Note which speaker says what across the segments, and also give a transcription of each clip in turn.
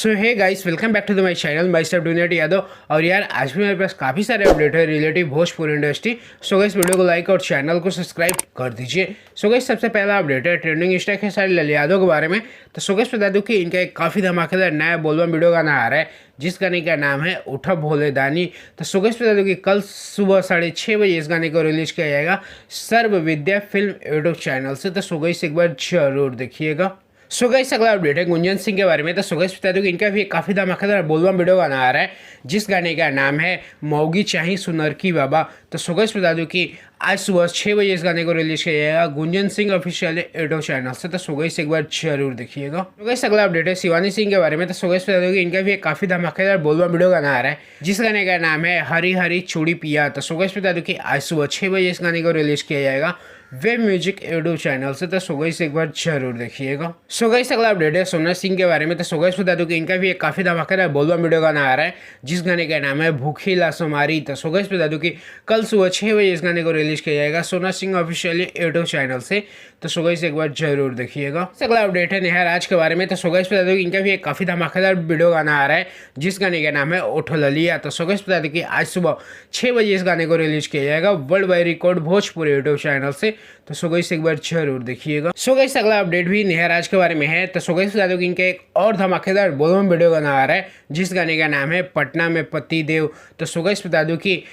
Speaker 1: So hey guys, welcome back to the my channel my स्टेप डूनेट यादव। और यार आज भी मेरे पास काफ़ी सारे अपडेट है relative Bhojpuri industry. So guys video को लाइक और चैनल को सब्सक्राइब कर दीजिए। सो गाइस सबसे पहला अपडेट है ट्रेंडिंग इंस्टा के सारे ललित यादव के बारे में। तो सो गाइस बता दूं कि इनका एक काफ़ी धमाकेदार नया बोलबम वीडियो गाना आ रहा है जिस गाने का नाम है उठा भोले दानी। तो सो गाइस बता दूं कि कल सुबह 6:30 बजे इस गाने को रिलीज किया जाएगा सर्व विद्या फिल्म यूट्यूब चैनल से। तो सो गाइस एक बार जरूर देखिएगा। सो गाइस अगला अपडेट है गुंजन सिंह के बारे में। तो सो गाइस बता दूं कि इनका भी काफ़ी धमाकेदार बोलबम वीडियो गाना आ रहा है जिस गाने का नाम है मौगी चाही सुनर की बाबा। तो सो गाइस बता दूं कि आज सुबह 6 बजे इस गाने को रिलीज किया जाएगा Gunjan Singh official YouTube channel से। तो सो गाइस एक बार जरूर देखिएगा। तो गाइस अगला अपडेट है शिवानी सिंह के बारे में। तो सो गाइस बता दूं कि इनका भी एक काफ़ी धमाकेदार बोलबम वीडियो गाना आ रहा है जिस गाने का नाम है हरी हरी चूड़ी पिया। तो सो गाइस बता दूं कि आज सुबह 6 बजे इस गाने को रिलीज किया जाएगा वेब म्यूजिक यूट्यूब चैनल से। तो सो गाइस एक बार जरूर देखिएगा। सो गाइस अगला अपडेट है सोना सिंह के बारे में। तो सो गाइस बता दूं कि इनका भी एक काफ़ी धमाकेदार बोलबम वीडियो गाना आ रहा है जिस गाने का नाम है भूखी लासोमारी। तो सो गाइस बता दूं कि कल सुबह 6 बजे इस गाने को रिलीज किया जाएगा सोना सिंह ऑफिशियल यूट्यूब चैनल से। तो सो गाइस एक बार जरूर देखिएगा। अगला अपडेट है नेहा राज के बारे में। तो सो गाइस बता दूं कि इनका भी एक काफ़ी धमाकेदार वीडियो गाना आ रहा है जिस गाने का नाम है उठो ललिया। तो सो गाइस बता दूं कि आज सुबह 6 बजे इस गाने को रिलीज किया जाएगा world wide record Bhojpuri YouTube channel से। तो सो गाइस एक बार जरूर देखिएगा। सो गाइस अगला अपडेट भी नेहा राज के बारे में है। तो सो गाइस बता दो कि इनका एक और धमाकेदार बोलबम वीडियो गाना आ रहा है जिस गाने का नाम है पटना में पति देव। तो सो गाइस बता दो कि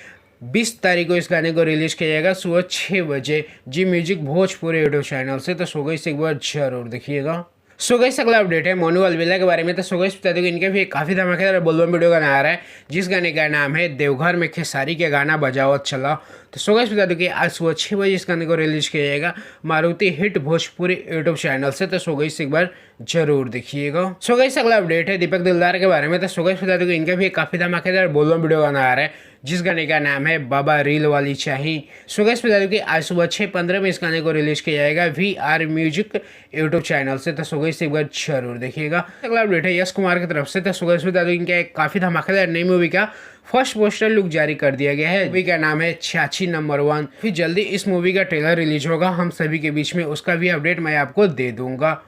Speaker 1: 20 तारीख को इस गाने को रिलीज किया जाएगा सुबह 6 बजे जी म्यूजिक भोजपुरी यूट्यूब चैनल से। तो सो गाइस एक बार जरूर देखिएगा। सो गाइस अगला अपडेट है मोनू अलवेला के बारे में। तो सो गाइस बता दो कि इनके भी काफ़ी धमाकेदार बोलबम वीडियो गाना आ रहा है जिस गाने का नाम है देवघर में खेसारी के गाना बजावत चला। तो सो गाइस बता दो कि आज सुबह 6 बजे इस गाने को रिलीज किया जाएगा Maruti hit Bhojpuri YouTube channel से। तो सो गाइस एक बार जरूर देखिएगा। सो गाइस अगला अपडेट है दीपक दिलदार के बारे में। तो सो गाइस बता दो कि इनका भी काफ़ी धमाकेदार बोलबम वीडियो गाना आ रहा है जिस गाने का नाम है बाबा रील वाली चाही। सो गाइस बता दो कि आज सुबह 6:15 में इस गाने को रिलीज किया जाएगा VR म्यूजिक यूट्यूब चैनल से। तो सो गाइस एक बार जरूर देखिएगा। अगला अपडेट है यश कुमार की तरफ से। तो सो गाइस बता दो इनका एक काफ़ी धमाकेदार नई मूवी का फर्स्ट पोस्टर लुक जारी कर दिया गया है। मूवी का नाम है 86 नंबर 1। फिर जल्दी इस मूवी का ट्रेलर रिलीज होगा हम सभी के बीच में, उसका भी अपडेट मैं आपको दे दूंगा।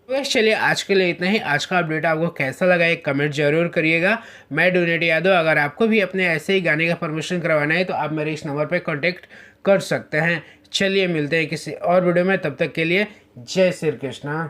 Speaker 1: बस चलिए आज के लिए इतना ही। आज का अपडेट आपको कैसा लगा एक कमेंट जरूर करिएगा। मैं डोनेट यादव। अगर आपको भी अपने ऐसे ही गाने का प्रमोशन करवाना है तो आप मेरे इस नंबर पर कॉन्टेक्ट कर सकते हैं। चलिए मिलते हैं किसी और वीडियो में, तब तक के लिए जय श्री कृष्णा।